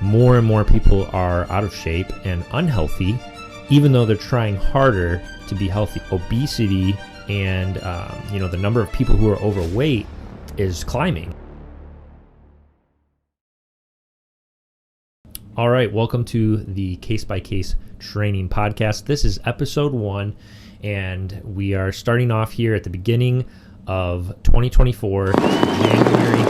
more and more people are out of shape and unhealthy, even though they're trying harder to be healthy. Obesity and the number of people who are overweight is climbing. All right, welcome to the Case by Case Training Podcast. This is episode 1, and we are starting off here at the beginning of 2024, January.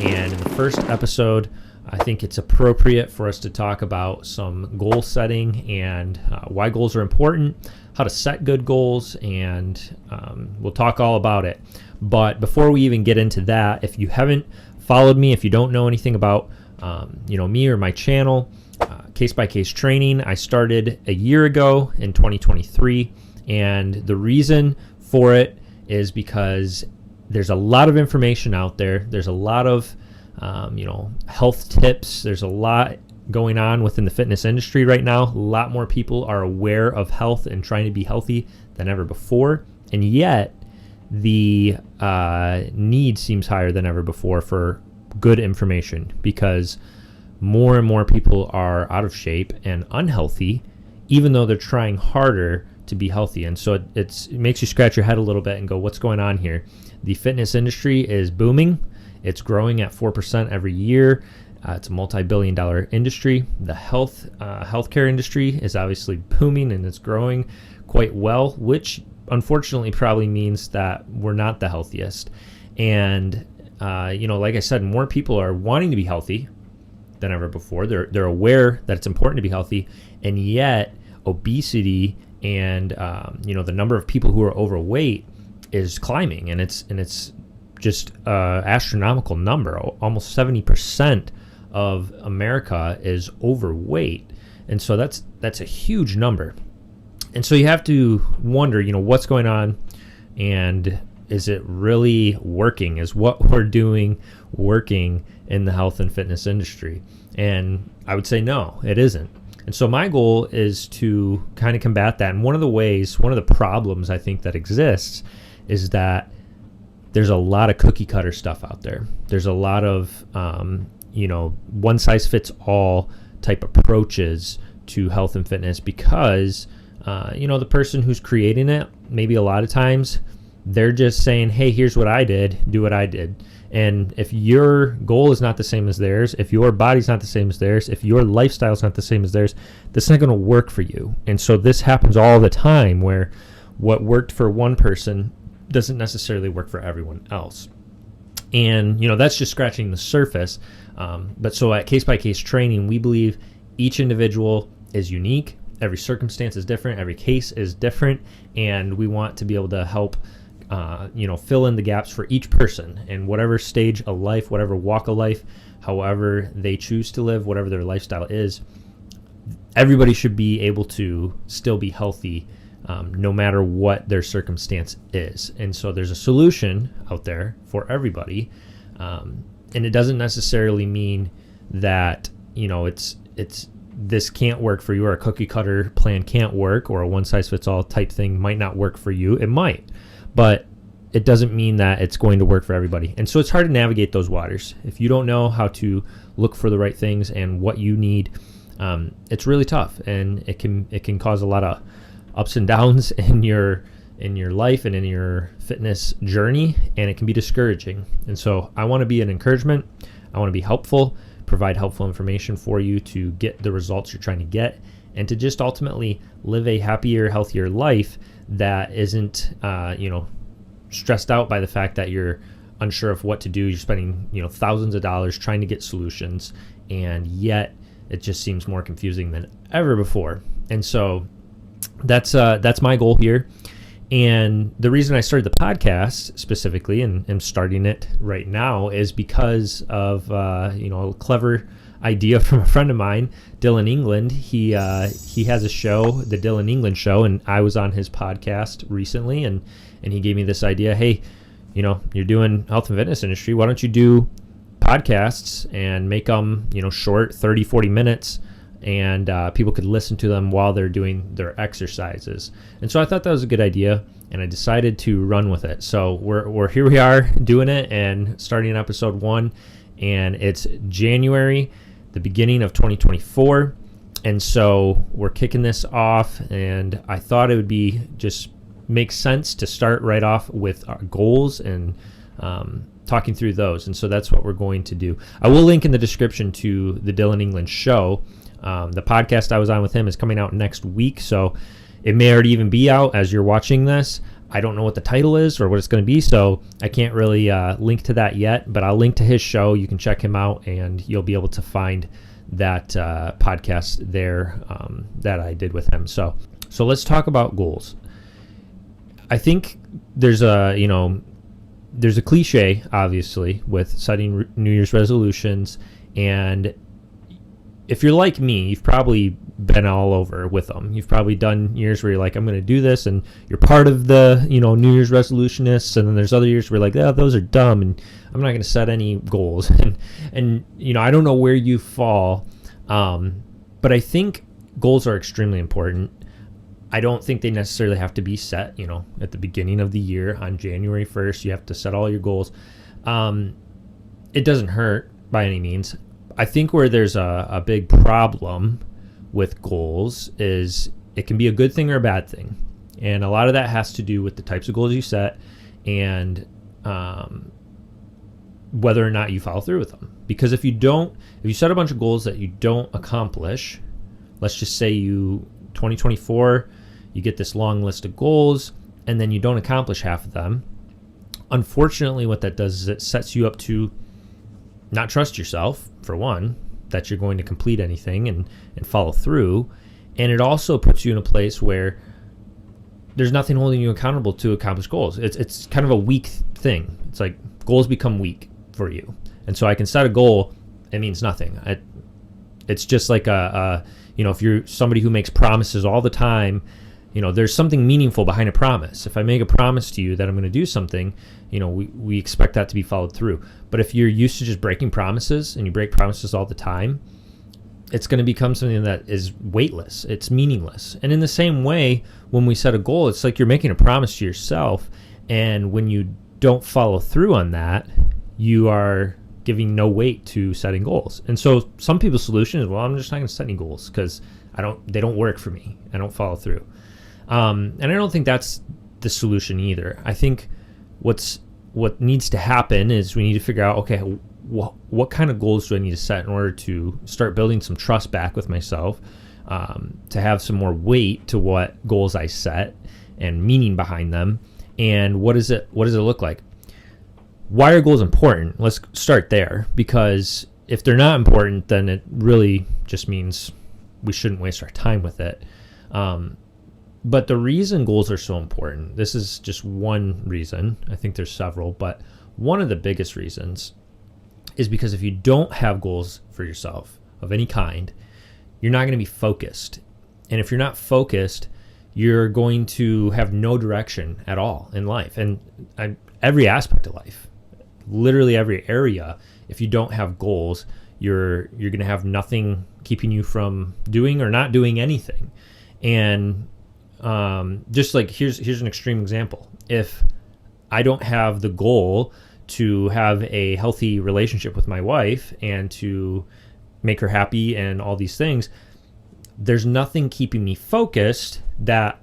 And in the first episode, I think it's appropriate for us to talk about some goal setting and why goals are important, how to set good goals, and we'll talk all about it. But before we even get into that, if you haven't followed me, if you don't know anything about me or my channel, Case by Case Training, I started a year ago in 2023, and the reason for it is because there's a lot of information out there. There's a lot of health tips. There's a lot going on within the fitness industry right now. A lot more people are aware of health and trying to be healthy than ever before, and yet the need seems higher than ever before for good information, because more and more people are out of shape and unhealthy, even though they're trying harder to be healthy. And so it makes you scratch your head a little bit and go, what's going on here? The fitness industry is booming. It's growing at 4% every year. It's a multi-billion-dollar industry. The healthcare industry is obviously booming, and it's growing quite well, which unfortunately probably means that we're not the healthiest. And like I said, more people are wanting to be healthy than ever before. They're aware that it's important to be healthy, and yet obesity and the number of people who are overweight is climbing, and it's just astronomical number. Almost 70% of America is overweight, and so that's a huge number. And so you have to wonder, what's going on, and is it really working? Is what we're doing working in the health and fitness industry? And I would say no, it isn't. And so my goal is to kind of combat that. And one of the problems I think that exists is that there's a lot of cookie cutter stuff out there. There's a lot of, one size fits all type approaches to health and fitness, because, the person who's creating it, maybe a lot of times they're just saying, hey, here's what I did, do what I did. And if your goal is not the same as theirs, if your body's not the same as theirs, if your lifestyle is not the same as theirs, this is not going to work for you. And so this happens all the time, where what worked for one person doesn't necessarily work for everyone else. And, that's just scratching the surface. But so at Case by Case Training, we believe each individual is unique. Every circumstance is different. Every case is different. And we want to be able to help fill in the gaps for each person in whatever stage of life, whatever walk of life, however they choose to live, whatever their lifestyle is. Everybody should be able to still be healthy, no matter what their circumstance is. And so there's a solution out there for everybody. And it doesn't necessarily mean that, this can't work for you, or a cookie cutter plan can't work, or a one size fits all type thing might not work for you. It might, but it doesn't mean that it's going to work for everybody. And so it's hard to navigate those waters. If you don't know how to look for the right things and what you need, it's really tough, and it can cause a lot of ups and downs in your life and in your fitness journey, and it can be discouraging. And so I want to be an encouragement. I want to be helpful, provide helpful information for you to get the results you're trying to get, and to just ultimately live a happier, healthier life that isn't, stressed out by the fact that you're unsure of what to do. You're spending, thousands of dollars trying to get solutions, and yet it just seems more confusing than ever before. And so that's my goal here. And the reason I started the podcast specifically, and am starting it right now, is because of a clever idea from a friend of mine, Dylan England. He has a show, the Dylan England Show, and I was on his podcast recently, and he gave me this idea. Hey, you're doing health and fitness industry. Why don't you do podcasts and make them short, 30, 40 minutes, and people could listen to them while they're doing their exercises. And so I thought that was a good idea, and I decided to run with it. So we're here, we are doing it, and starting episode 1, and it's January the beginning of 2024. And so we're kicking this off, and I thought it would be just make sense to start right off with our goals and talking through those. And so that's what we're going to do. I will link in the description to the Dylan England show. The podcast I was on with him is coming out next week, so it may already even be out as you're watching this. I don't know what the title is or what it's going to be, so I can't really link to that yet, but I'll link to his show. You can check him out, and you'll be able to find that podcast there that I did with him. So let's talk about goals. I think there's a cliche, obviously, with setting New Year's resolutions, and if you're like me, you've probably been all over with them. You've probably done years where you're like, I'm going to do this, and you're part of the, New Year's resolutionists, and then there's other years where you're like, oh, those are dumb, and I'm not going to set any goals. and I don't know where you fall, but I think goals are extremely important. I don't think they necessarily have to be set, at the beginning of the year on January 1st. You have to set all your goals. It doesn't hurt by any means. I think where there's a big problem with goals is it can be a good thing or a bad thing. And a lot of that has to do with the types of goals you set and whether or not you follow through with them. Because if you set a bunch of goals that you don't accomplish, let's just say 2024, you get this long list of goals and then you don't accomplish half of them. Unfortunately, what that does is it sets you up to not trust yourself, for one, that you're going to complete anything and follow through. And it also puts you in a place where there's nothing holding you accountable to accomplish goals. It's kind of a weak thing. It's like goals become weak for you. And so I can set a goal, it means nothing. It's just like if you're somebody who makes promises all the time, there's something meaningful behind a promise. If I make a promise to you that I'm going to do something, we expect that to be followed through. But if you're used to just breaking promises and you break promises all the time, it's going to become something that is weightless. It's meaningless. And in the same way, when we set a goal, it's like you're making a promise to yourself. And when you don't follow through on that, you are giving no weight to setting goals. And so some people's solution is, well, I'm just not going to set any goals because they don't work for me. I don't follow through. And I don't think that's the solution either. I think what needs to happen is we need to figure out, okay, what kind of goals do I need to set in order to start building some trust back with myself, to have some more weight to what goals I set and meaning behind them, and what does it look like? Why are goals important? Let's start there, because if they're not important, then it really just means we shouldn't waste our time with it. But the reason goals are so important, this is just one reason. I think there's several, but one of the biggest reasons is because if you don't have goals for yourself of any kind, you're not going to be focused. And if you're not focused, you're going to have no direction at all in life. And every aspect of life, literally every area, if you don't have goals, you're going to have nothing keeping you from doing or not doing anything. And just like here's an extreme example. If I don't have the goal to have a healthy relationship with my wife and to make her happy and all these things, there's nothing keeping me focused that,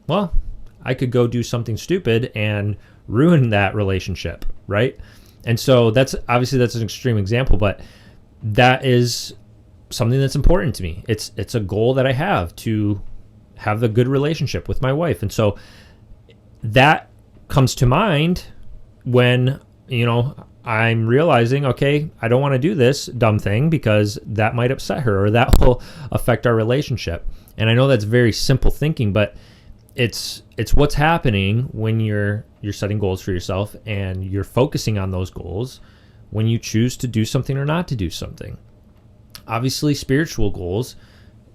well, I could go do something stupid and ruin that relationship, right? And so that's an extreme example, but that is something that's important to me. It's a goal that I have to have a good relationship with my wife. And so that comes to mind when, I'm realizing, okay, I don't want to do this dumb thing because that might upset her or that will affect our relationship. And I know that's very simple thinking, but it's what's happening when you're setting goals for yourself and you're focusing on those goals when you choose to do something or not to do something. Obviously, spiritual goals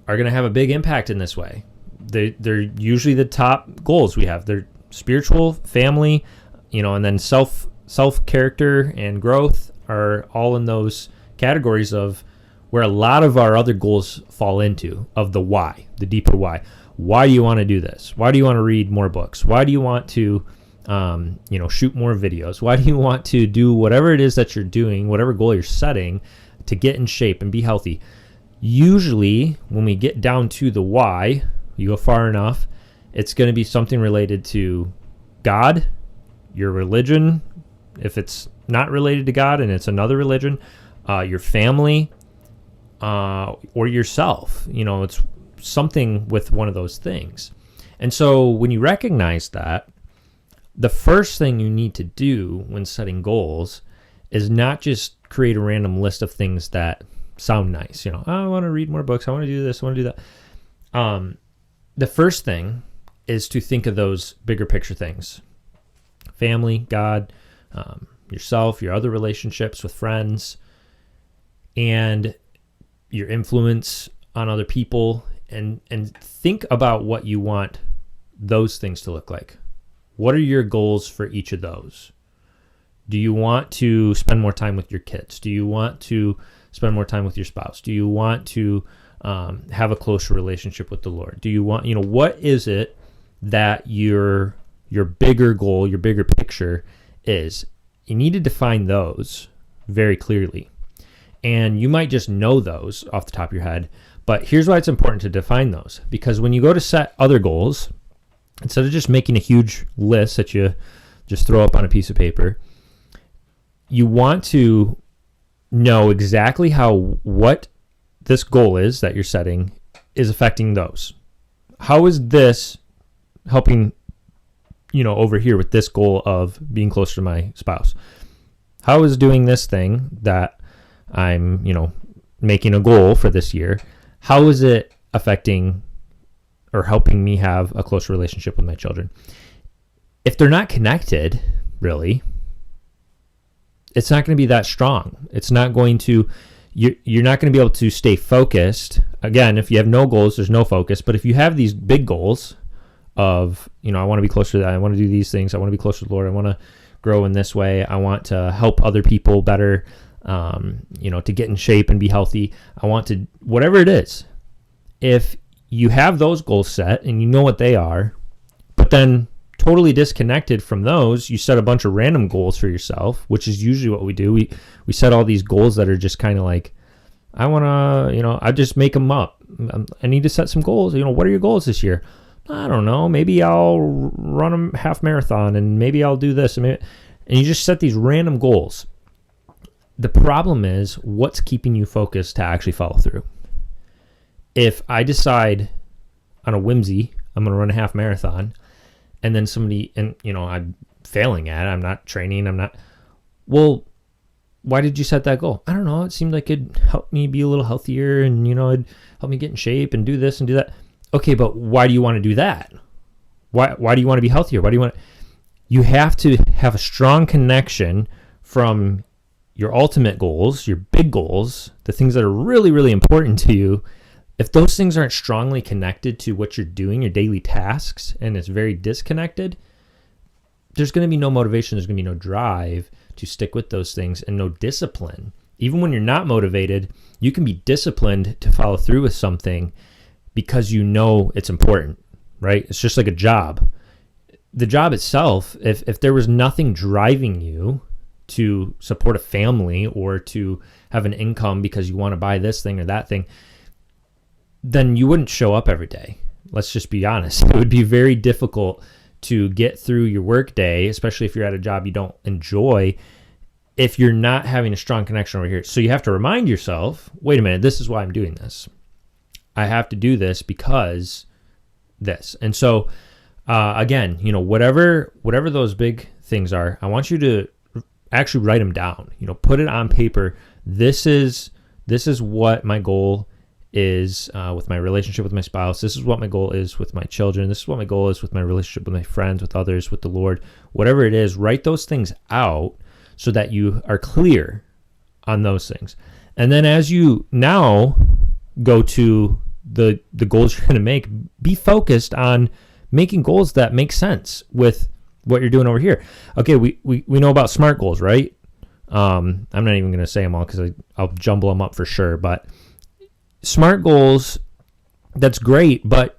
are going to have a big impact in this way. They're usually the top goals we have. They're spiritual, family, and then self-character and growth are all in those categories of where a lot of our other goals fall into, of the why, the deeper why. Why do you want to do this? Why do you want to read more books? Why do you want to, shoot more videos? Why do you want to do whatever it is that you're doing, whatever goal you're setting to get in shape and be healthy. Usually, when we get down to the why, you go far enough, it's going to be something related to God, your religion, if it's not related to God and it's another religion, your family, or yourself. It's something with one of those things. And so when you recognize that, the first thing you need to do when setting goals is not just create a random list of things that sound nice. I want to read more books. I want to do this. I want to do that. The first thing is to think of those bigger picture things. Family, God, yourself, your other relationships with friends, and your influence on other people, and think about what you want those things to look like. What are your goals for each of those? Do you want to spend more time with your kids? Do you want to spend more time with your spouse? Do you want to have a closer relationship with the Lord? Do you want, what is it that your bigger goal, your bigger picture is? You need to define those very clearly. And you might just know those off the top of your head, but here's why it's important to define those. Because when you go to set other goals, instead of just making a huge list that you just throw up on a piece of paper, you want to know exactly what this goal is that you're setting is affecting those. How is this helping, over here with this goal of being closer to my spouse? How is doing this thing that I'm, making a goal for this year, how is it affecting or helping me have a closer relationship with my children? If they're not connected, really, it's not going to be that strong. It's not going to, you're not going to be able to stay focused. Again, if you have no goals, there's no focus. But if you have these big goals of, I want to be closer to that, I want to do these things, I want to be closer to the Lord, I want to grow in this way, I want to help other people better, to get in shape and be healthy, I want to, whatever it is. If you have those goals set and you know what they are, but then totally disconnected from those, you set a bunch of random goals for yourself, which is usually what we do. We set all these goals that are just kind of like, I want to, I just make them up. I need to set some goals. What are your goals this year? I don't know. Maybe I'll run a half marathon, and maybe I'll do this. And you just set these random goals. The problem is, what's keeping you focused to actually follow through? If I decide on a whimsy, I'm going to run a half marathon, and then I'm failing at it, I'm not training, well, why did you set that goal? I don't know. It seemed like it'd help me be a little healthier, and, it'd help me get in shape and do this and do that. Okay, but why do you want to do that? Why do you want to be healthier? You have to have a strong connection from your ultimate goals, your big goals, the things that are really, really important to you. If those things aren't strongly connected to what you're doing, your daily tasks, and it's very disconnected, there's going to be no motivation, there's going to be no drive to stick with those things, and no discipline. Even when you're not motivated, you can be disciplined to follow through with something because you know it's important, right? It's just like a job. The job itself, if there was nothing driving you to support a family or to have an income because you want to buy this thing or that thing, then you wouldn't show up every day. Let's just be honest. It would be very difficult to get through your work day, especially if you're at a job you don't enjoy, if you're not having a strong connection over here. So you have to remind yourself, wait a minute, this is why I'm doing this. I have to do this because this. And so, again, whatever those big things are, I want you to actually write them down. Put it on paper. This is what my goal is with my relationship with my spouse. This is what my goal is with my children. This is what my goal is with my relationship with my friends, with others, with the Lord. Whatever it is, write those things out so that you are clear on those things. And then as you now go to the goals you're going to make, be focused on making goals that make sense with what you're doing over here. Okay, we know about SMART goals, right? I'm not even going to say them all because I'll jumble them up for sure. But SMART goals, that's great. But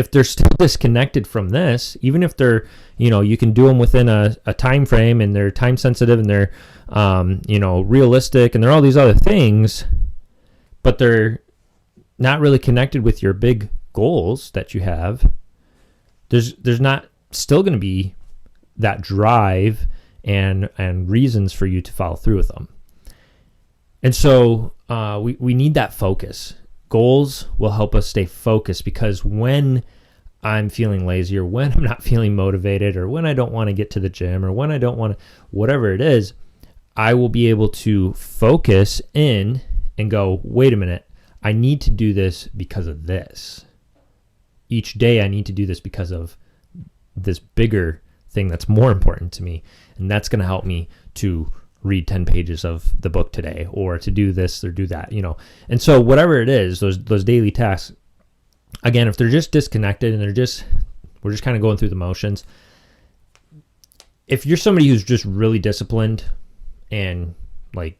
if they're still disconnected from this, even if they're, you can do them within a time frame and they're time sensitive and they're, realistic and they're all these other things, but they're not really connected with your big goals that you have, there's not still going to be that drive and reasons for you to follow through with them. And so we need that focus. Goals will help us stay focused, because when I'm feeling lazy, or when I'm not feeling motivated, or when I don't want to get to the gym, or when I don't want to, whatever it is, I will be able to focus in and go, wait a minute, I need to do this because of this. Each day I need to do this because of this bigger thing that's more important to me. And that's going to help me to read 10 pages of the book today, or to do this or do that, And so whatever it is, those daily tasks, again, if they're just disconnected and we're just kind of going through the motions, if you're somebody who's just really disciplined and like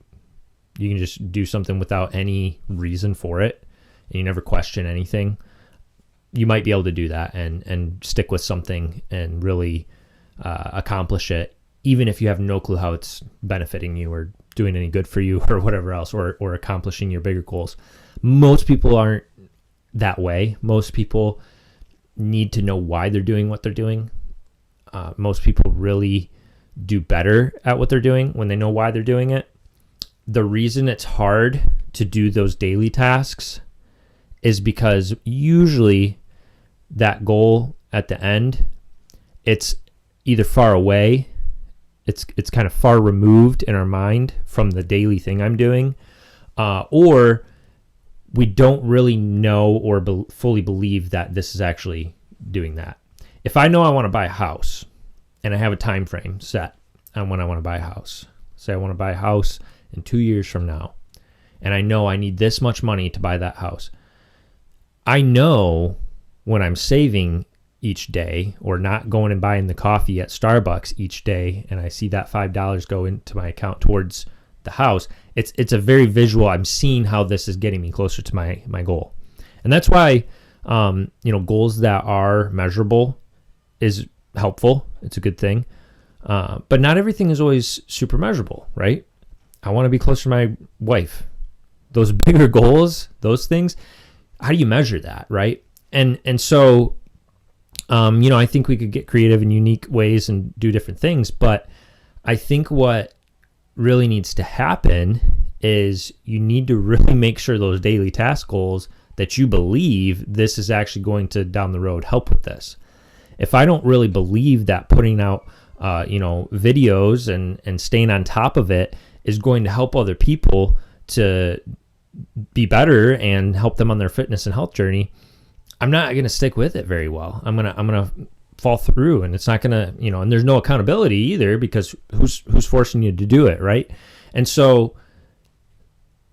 you can just do something without any reason for it and you never question anything, you might be able to do that and stick with something and really accomplish it, even if you have no clue how it's benefiting you or doing any good for you or whatever else, or accomplishing your bigger goals. Most people aren't that way. Most people need to know why they're doing what they're doing. Most people really do better at what they're doing when they know why they're doing it. The reason it's hard to do those daily tasks is because usually that goal at the end, it's either far away, it's kind of far removed in our mind from the daily thing I'm doing, or we don't really know or fully believe that this is actually doing that. If I know I want to buy a house and I have a time frame set on when I want to buy a house, say I want to buy a house in 2 years from now, and I know I need this much money to buy that house, I know when I'm saving each day, or not going and buying the coffee at Starbucks each day, and I see that $5 go into my account towards the house, it's a very visual. I'm seeing how this is getting me closer to my goal. And that's why goals that are measurable is helpful. It's a good thing. But not everything is always super measurable, right? I want to be closer to my wife. Those bigger goals, those things, how do you measure that, right? And so I think we could get creative in unique ways and do different things, but I think what really needs to happen is you need to really make sure those daily task goals that you believe this is actually going to down the road help with this. If I don't really believe that putting out videos and staying on top of it is going to help other people to be better and help them on their fitness and health journey, I'm not going to stick with it very well. I'm going to fall through, and it's not going to, and there's no accountability either, because who's forcing you to do it, right? And so,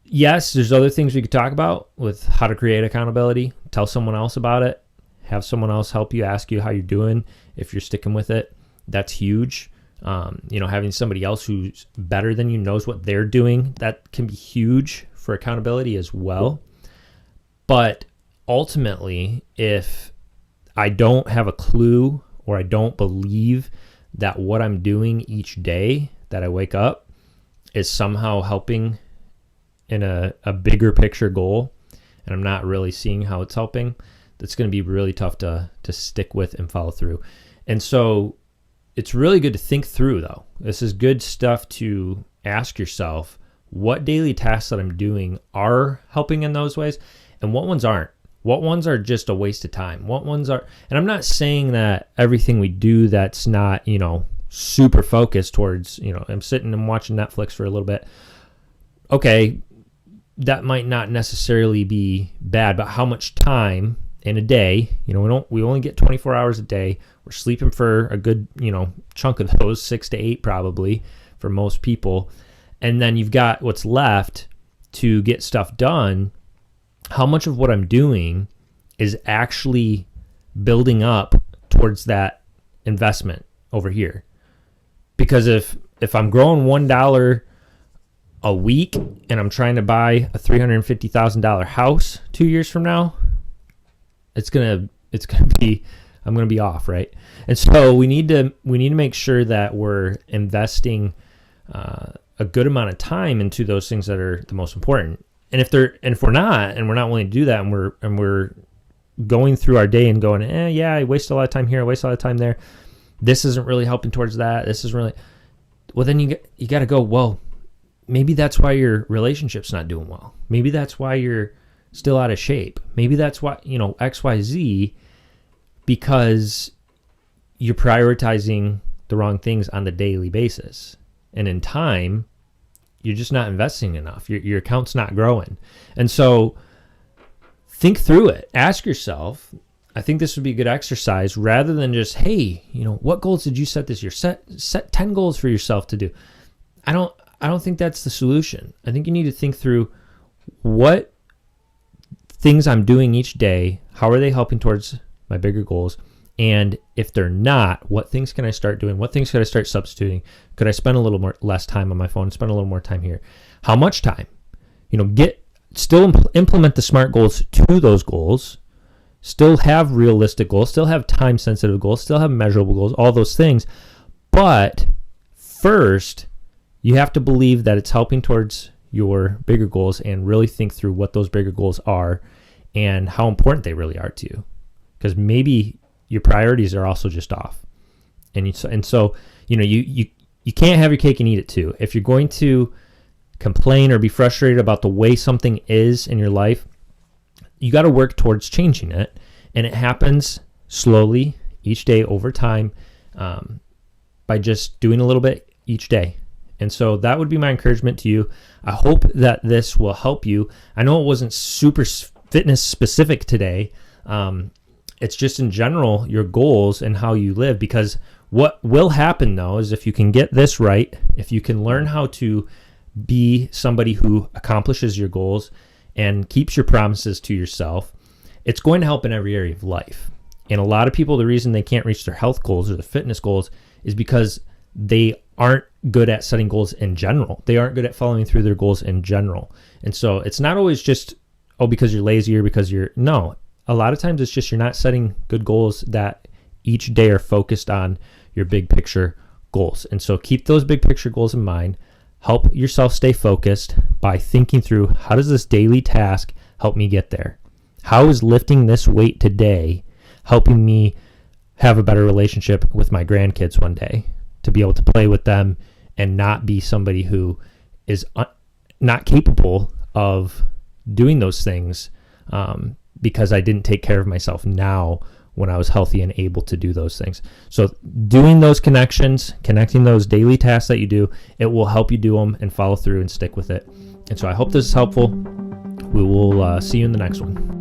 yes, there's other things we could talk about with how to create accountability. Tell someone else about it. Have someone else help you, ask you how you're doing if you're sticking with it. That's huge. Having somebody else who's better than you, knows what they're doing, that can be huge for accountability as well. But ultimately, if I don't have a clue, or I don't believe that what I'm doing each day that I wake up is somehow helping in a bigger picture goal, and I'm not really seeing how it's helping, that's going to be really tough to stick with and follow through. And so it's really good to think through, though. This is good stuff to ask yourself, what daily tasks that I'm doing are helping in those ways, and what ones aren't. What ones are just a waste of time? What ones are, and I'm not saying that everything we do that's not, super focused towards, I'm sitting and watching Netflix for a little bit. Okay, that might not necessarily be bad, but how much time in a day, we only get 24 hours a day. We're sleeping for a good, chunk of those, 6 to 8 probably for most people. And then you've got what's left to get stuff done. How much of what I'm doing is actually building up towards that investment over here? Because if I'm growing $1 a week and I'm trying to buy a $350,000 house 2 years from now, it's going to I'm going to be off, right? And so we need to make sure that we're investing a good amount of time into those things that are the most important. And if we're not willing to do that, and we're going through our day and going, yeah, I waste a lot of time here, I waste a lot of time there. This isn't really helping towards that. This is really, well, then you got to go, well, maybe that's why your relationship's not doing well. Maybe that's why you're still out of shape. Maybe that's why, X, Y, Z, because you're prioritizing the wrong things on the daily basis. And in time, you're just not investing enough. Your account's not growing. And so think through it. Ask yourself, I think this would be a good exercise, rather than just, hey, what goals did you set this year? Set 10 goals for yourself to do. I don't think that's the solution. I think you need to think through what things I'm doing each day, how are they helping towards my bigger goals? And if they're not, what things can I start doing? What things could I start substituting? Could I spend a little less time on my phone, spend a little more time here? How much time? Still implement the SMART goals to those goals, still have realistic goals, still have time-sensitive goals, still have measurable goals, all those things. But first, you have to believe that it's helping towards your bigger goals, and really think through what those bigger goals are and how important they really are to you. Because maybe your priorities are also just off. And so you can't have your cake and eat it too. If you're going to complain or be frustrated about the way something is in your life, you got to work towards changing it. And it happens slowly, each day, over time, by just doing a little bit each day. And so that would be my encouragement to you. I hope that this will help you. I know it wasn't super fitness specific today. It's just in general, your goals and how you live. Because what will happen, though, is if you can get this right, if you can learn how to be somebody who accomplishes your goals and keeps your promises to yourself, it's going to help in every area of life. And a lot of people, the reason they can't reach their health goals or their fitness goals is because they aren't good at setting goals in general. They aren't good at following through their goals in general. And so it's not always just, because you're lazy or because no. A lot of times it's just you're not setting good goals that each day are focused on your big picture goals. And so keep those big picture goals in mind. Help yourself stay focused by thinking through, how does this daily task help me get there? How is lifting this weight today helping me have a better relationship with my grandkids one day, to be able to play with them and not be somebody who is not capable of doing those things because I didn't take care of myself now when I was healthy and able to do those things. So doing those connections, connecting those daily tasks that you do, it will help you do them and follow through and stick with it. And so I hope this is helpful. We will see you in the next one.